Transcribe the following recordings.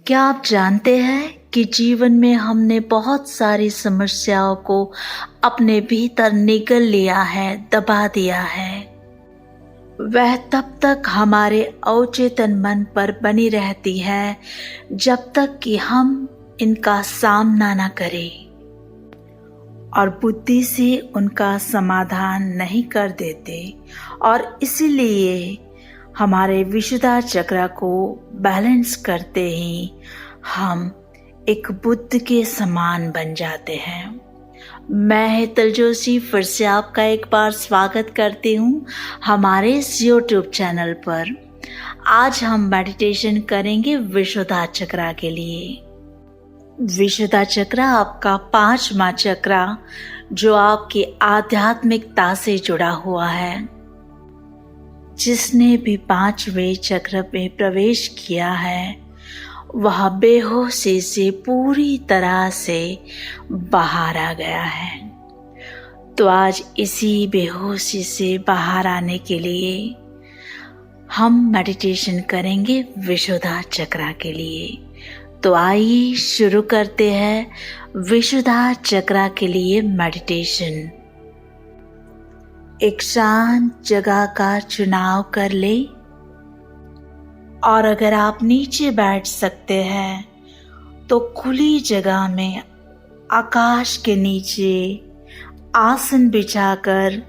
क्या आप जानते हैं कि जीवन में हमने बहुत सारी समस्याओं को अपने भीतर निगल लिया है, दबा दिया है। वह तब तक हमारे अवचेतन मन पर बनी रहती है जब तक कि हम इनका सामना न करें और बुद्धि से उनका समाधान नहीं कर देते, और इसीलिए हमारे विशुद्धा चक्र को बैलेंस करते ही हम एक बुद्ध के समान बन जाते हैं। मैं हेतल जोशी फिर से आपका एक बार स्वागत करती हूँ हमारे इस YouTube चैनल पर। आज हम मेडिटेशन करेंगे विशुद्धा चक्र के लिए। विशुद्धा चक्र आपका 5वां चक्र जो आपकी आध्यात्मिकता से जुड़ा हुआ है। जिसने भी 5वें चक्र में प्रवेश किया है वह बेहोशी से पूरी तरह से बाहर आ गया है। तो आज इसी बेहोशी से बाहर आने के लिए हम मेडिटेशन करेंगे विशुद्धा चक्र के लिए। तो आइए शुरू करते हैं विशुद्धा चक्र के लिए मेडिटेशन। एक शांत जगह का चुनाव कर ले, और अगर आप नीचे बैठ सकते हैं तो खुली जगह में आकाश के नीचे आसन बिछाकर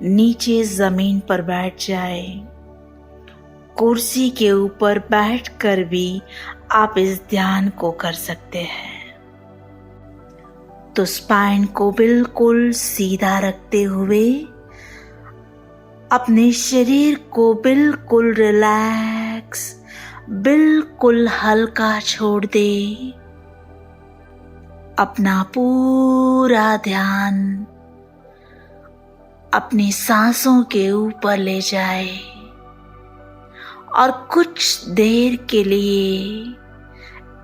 नीचे जमीन पर बैठ जाए। कुर्सी के ऊपर बैठकर भी आप इस ध्यान को कर सकते हैं। तो स्पाइन को बिल्कुल सीधा रखते हुए अपने शरीर को बिल्कुल रिलैक्स, बिल्कुल हल्का छोड़ दे। अपना पूरा ध्यान अपनी सांसों के ऊपर ले जाए और कुछ देर के लिए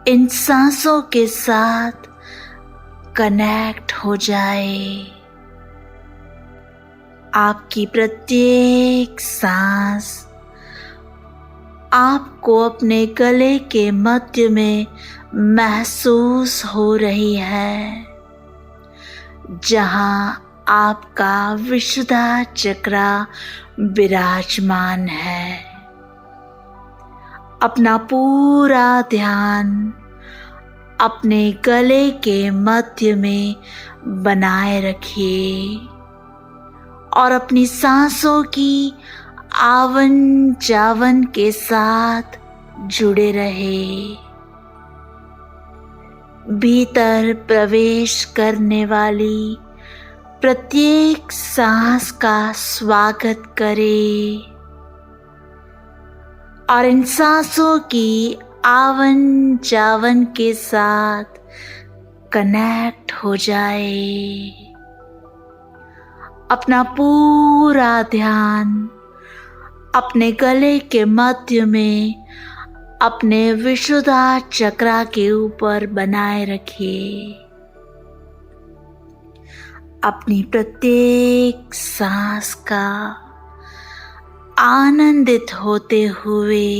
इन सांसों के साथ कनेक्ट हो जाए। आपकी प्रत्येक सांस आपको अपने गले के मध्य में महसूस हो रही है, जहां आपका विशुद्धा चक्र विराजमान है। अपना पूरा ध्यान अपने गले के मध्य में बनाए रखिए और अपनी सांसों की आवन जावन के साथ जुड़े रहे। भीतर प्रवेश करने वाली प्रत्येक सांस का स्वागत करें और इन सांसों की आवन जावन के साथ कनेक्ट हो जाए। अपना पूरा ध्यान अपने गले के मध्य में अपने विशुद्धा चक्र के ऊपर बनाए रखिए। अपनी प्रत्येक सांस का आनंदित होते हुए,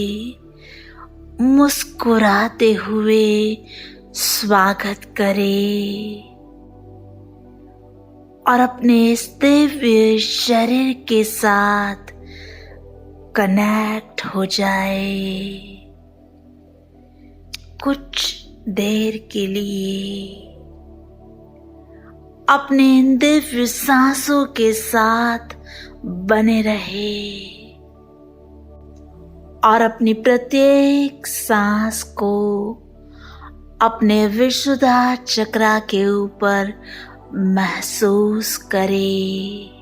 मुस्कुराते हुए स्वागत करें और अपने इस दिव्य शरीर के साथ कनेक्ट हो जाए। कुछ देर के लिए अपने इन दिव्य सांसों के साथ बने रहे और अपनी प्रत्येक सांस को अपने विशुद्धा चक्र के ऊपर महसूस करें।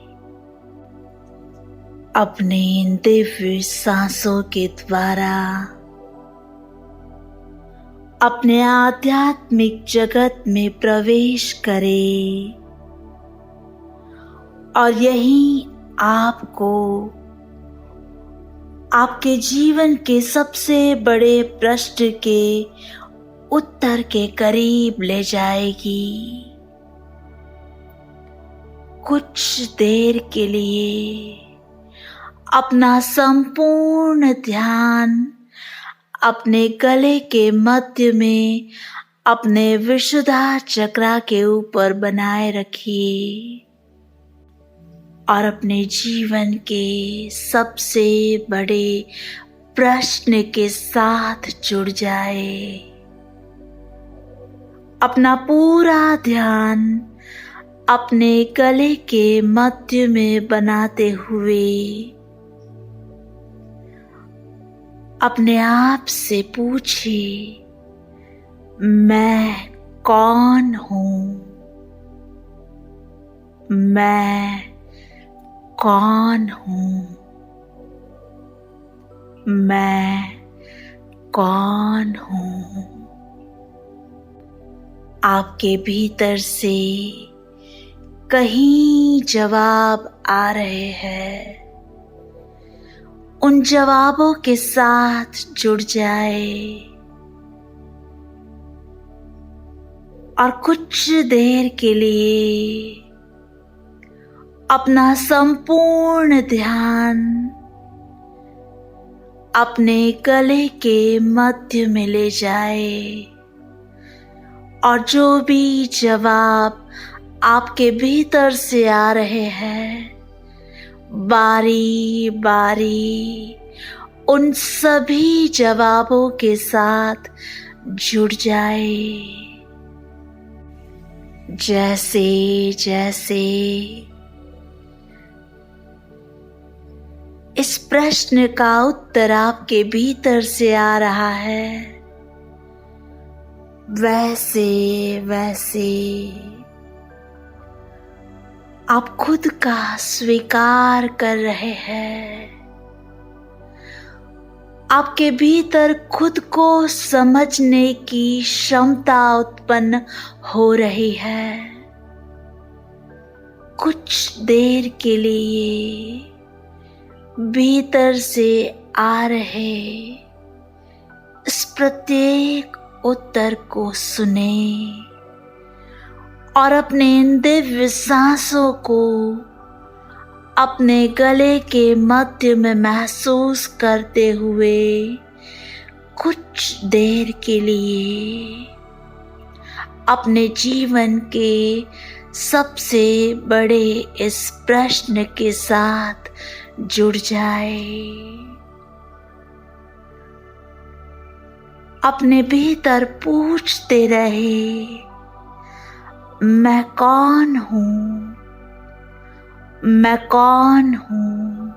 अपने इन दिव्य सांसों के द्वारा अपने आध्यात्मिक जगत में प्रवेश करें और यही आपको आपके जीवन के सबसे बड़े प्रश्न के उत्तर के करीब ले जाएगी। कुछ देर के लिए अपना संपूर्ण ध्यान अपने गले के मध्य में अपने विशुद्धा चक्रा के ऊपर बनाए रखिए और अपने जीवन के सबसे बड़े प्रश्न के साथ जुड़ जाए। अपना पूरा ध्यान अपने गले के मध्य में बनाते हुए अपने आप से पूछिए, मैं कौन हूँ? मैं कौन हूँ? मैं कौन हूँ? आपके भीतर से कहीं जवाब आ रहे हैं। उन जवाबों के साथ जुड़ जाए और कुछ देर के लिए अपना संपूर्ण ध्यान अपने गले के मध्य में ले जाए और जो भी जवाब आपके भीतर से आ रहे हैं, बारी बारी उन सभी जवाबों के साथ जुड़ जाए। जैसे जैसे इस प्रश्न का उत्तर आपके भीतर से आ रहा है, वैसे वैसे आप खुद का स्वीकार कर रहे हैं। आपके भीतर खुद को समझने की क्षमता उत्पन्न हो रही है। कुछ देर के लिए भीतर से आ रहे इस प्रत्येक उत्तर को सुने और अपने इन दिव्य सांसों को अपने गले के मध्य में महसूस करते हुए कुछ देर के लिए अपने जीवन के सबसे बड़े इस प्रश्न के साथ जुड़ जाए। अपने भीतर पूछते रहे, मैं कौन हूँ? मैं कौन हूँ?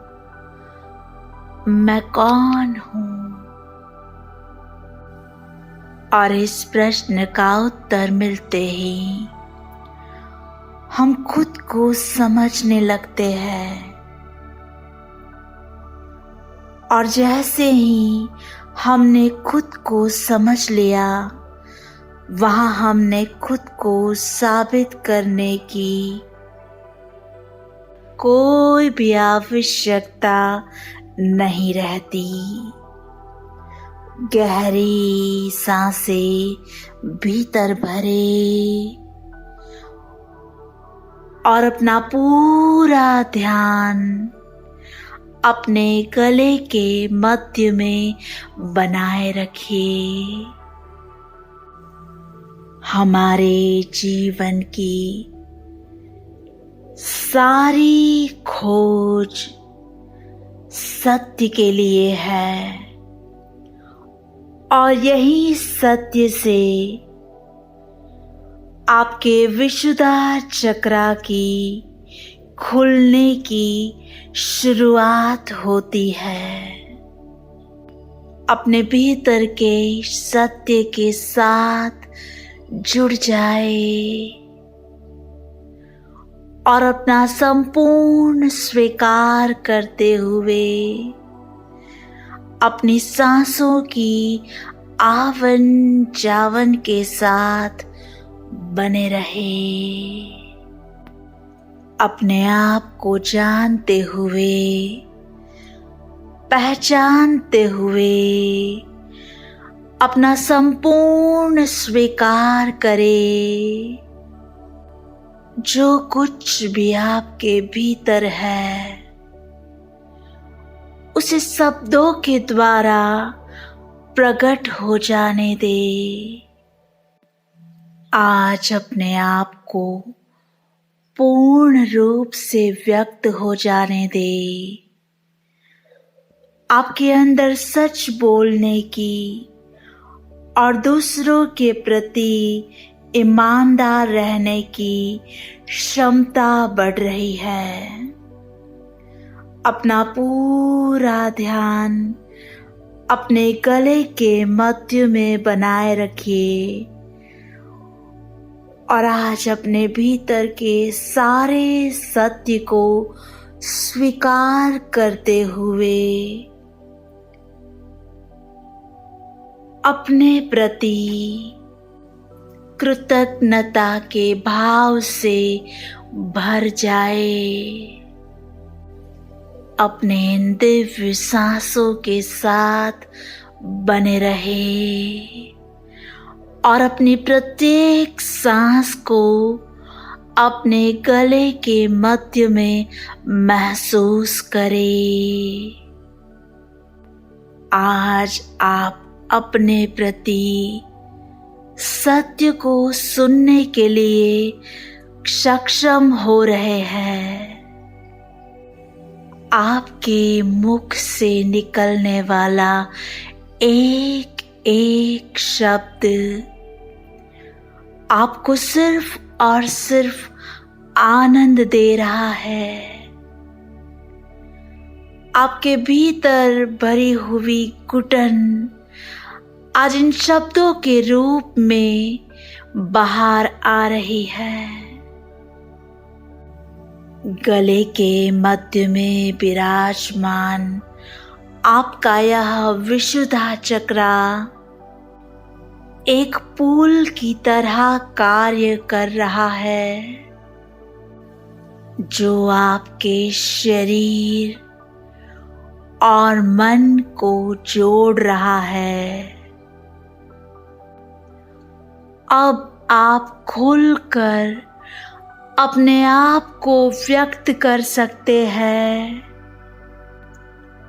मैं कौन हूँ? और इस प्रश्न का उत्तर मिलते ही हम खुद को समझने लगते हैं और जैसे ही हमने खुद को समझ लिया, वहाँ हमने खुद को साबित करने की कोई भी आवश्यकता नहीं रहती। गहरी सांसें भीतर भरे और अपना पूरा ध्यान अपने गले के मध्य में बनाए रखिए। हमारे जीवन की सारी खोज सत्य के लिए है और यही सत्य से आपके विशुद्धा चक्रा की खुलने की शुरुआत होती है। अपने भीतर के सत्य के साथ जुड़ जाए और अपना संपूर्ण स्वीकार करते हुए अपनी सांसों की आवन जावन के साथ बने रहे। अपने आप को जानते हुए, पहचानते हुए अपना संपूर्ण स्वीकार करें। जो कुछ भी आपके भीतर है उसे शब्दों के द्वारा प्रकट हो जाने दे। आज अपने आप को पूर्ण रूप से व्यक्त हो जाने दे। आपके अंदर सच बोलने की और दूसरों के प्रति ईमानदार रहने की क्षमता बढ़ रही है। अपना पूरा ध्यान अपने गले के मध्य में बनाए रखिए और आज अपने भीतर के सारे सत्य को स्वीकार करते हुए अपने प्रति कृतज्ञता के भाव से भर जाए। अपने इन दिव्य सांसों के साथ बने रहे और अपनी प्रत्येक सांस को अपने गले के मध्य में महसूस करें। आज आप अपने प्रति सत्य को सुनने के लिए सक्षम हो रहे हैं। आपके मुख से निकलने वाला एक एक शब्द आपको सिर्फ और सिर्फ आनंद दे रहा है। आपके भीतर भरी हुई घुटन आज इन शब्दों के रूप में बाहर आ रही है। गले के मध्य में विराजमान आपका यह विशुद्धा चक्रा एक पुल की तरह कार्य कर रहा है, जो आपके शरीर और मन को जोड़ रहा है। अब आप खुलकर अपने आप को व्यक्त कर सकते हैं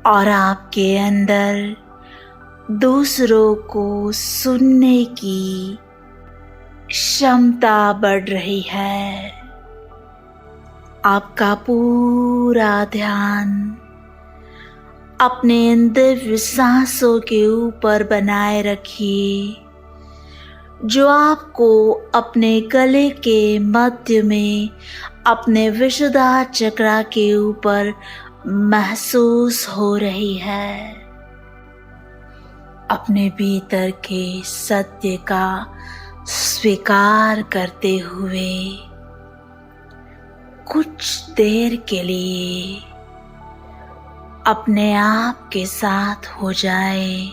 और आपके अंदर दूसरों को सुनने की क्षमता बढ़ रही है। आपका पूरा ध्यान अपने इन दिव्य सांसों के ऊपर बनाए रखिए, जो आपको अपने गले के मध्य में अपने विशुद्धा चक्रा के ऊपर महसूस हो रही है। अपने भीतर के सत्य का स्वीकार करते हुए कुछ देर के लिए अपने आप के साथ हो जाए।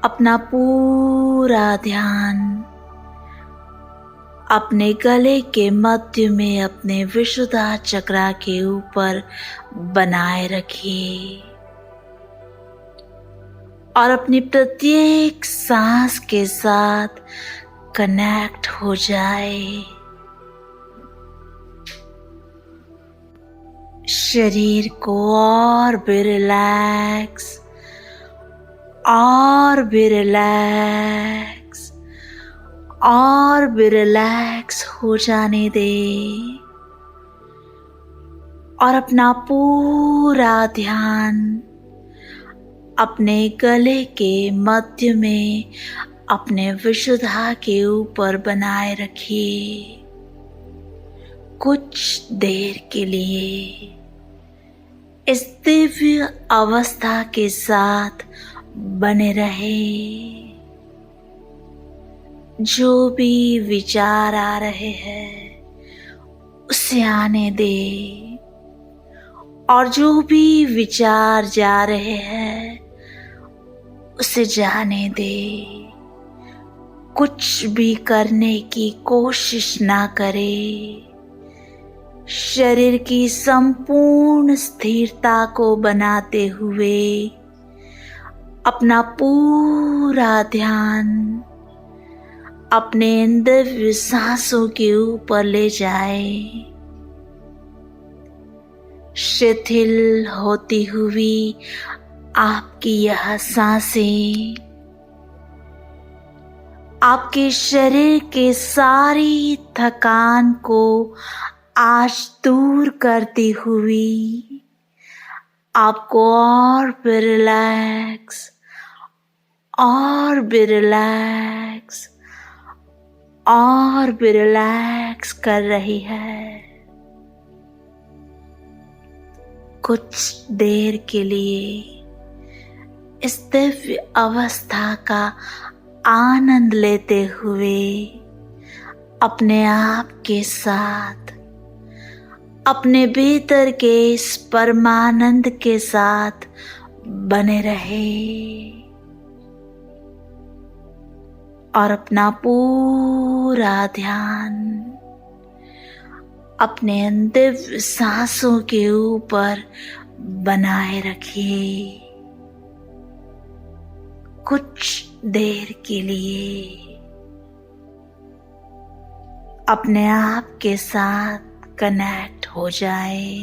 अपना पूरा ध्यान अपने गले के मध्य में अपने विशुद्धा चक्रा के ऊपर बनाए रखिए और अपनी प्रत्येक सांस के साथ कनेक्ट हो जाए। शरीर को और भी रिलैक्स और भी रिलैक्स और भी रिलैक्स हो जाने दे और अपना पूरा ध्यान अपने गले के मध्य में अपने विशुद्धा के ऊपर बनाए रखिए। कुछ देर के लिए इस दिव्य अवस्था के साथ बने रहे। जो भी विचार आ रहे हैं उसे आने दे और जो भी विचार जा रहे हैं उसे जाने दे। कुछ भी करने की कोशिश ना करे। शरीर की संपूर्ण स्थिरता को बनाते हुए अपना पूरा ध्यान अपने दिव्य सांसों के ऊपर ले जाए। शिथिल होती हुई आपकी यह सांसें आपके शरीर के सारी थकान को आज दूर करती हुई आपको और भी रिलैक्स और भी रिलैक्स और भी रिलैक्स कर रही है। कुछ देर के लिए इस दिव्य अवस्था का आनंद लेते हुए अपने आप के साथ, अपने भीतर के इस परमानंद के साथ बने रहे और अपना पूरा ध्यान अपने दिव्य सांसों के ऊपर बनाए रखिए। कुछ देर के लिए अपने आप के साथ कनेक्ट हो जाए।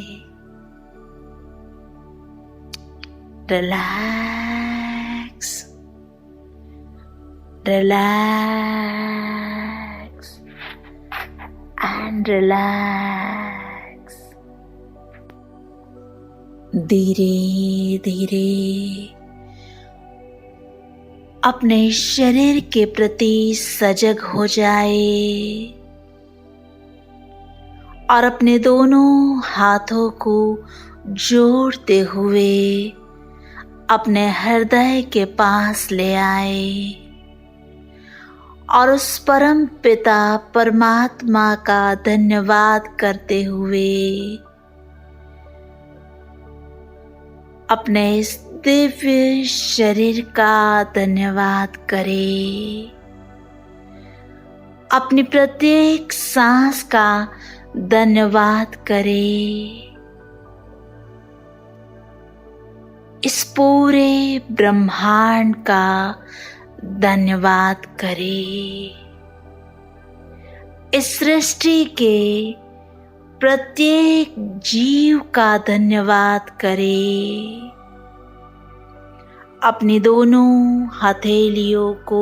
Relax, relax and relax. धीरे धीरे अपने शरीर के प्रति सजग हो जाए और अपने दोनों हाथों को जोड़ते हुए अपने हृदय के पास ले आए और उस परम पिता परमात्मा का धन्यवाद करते हुए अपने इस दिव्य शरीर का धन्यवाद करें। अपनी प्रत्येक सांस का धन्यवाद करें। इस पूरे ब्रह्मांड का धन्यवाद करें। इस सृष्टि के प्रत्येक जीव का धन्यवाद करें। अपनी दोनों हथेलियों को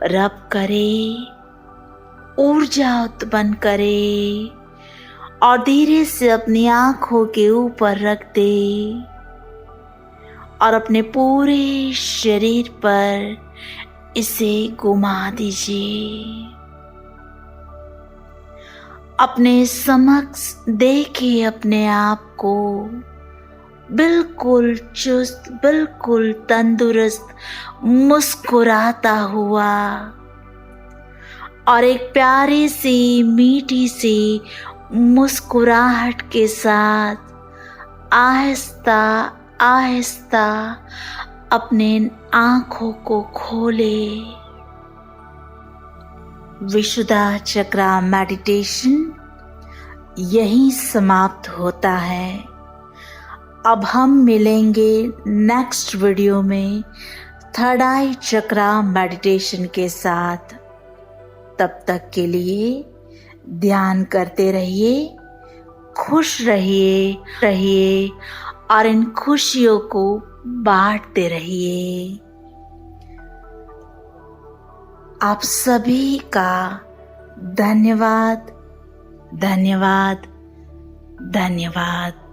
रब करें, ऊर्जा उत्पन्न करें और धीरे से अपनी आंखों के ऊपर रख दे और अपने पूरे शरीर पर इसे घुमा दीजिए। अपने समक्ष देखिए अपने आप को बिल्कुल चुस्त, बिल्कुल तंदुरुस्त, मुस्कुराता हुआ और एक प्यारी सी मीठी सी मुस्कुराहट के साथ आहिस्ता आहिस्ता अपने आंखों को खोले। विशुद्धा चक्रा मेडिटेशन यहीं समाप्त होता है। अब हम मिलेंगे नेक्स्ट वीडियो में थर्ड आई चक्रा मेडिटेशन के साथ। तब तक के लिए ध्यान करते रहिए, खुश रहिए और इन खुशियों को बांटते रहिए। आप सभी का धन्यवाद, धन्यवाद, धन्यवाद।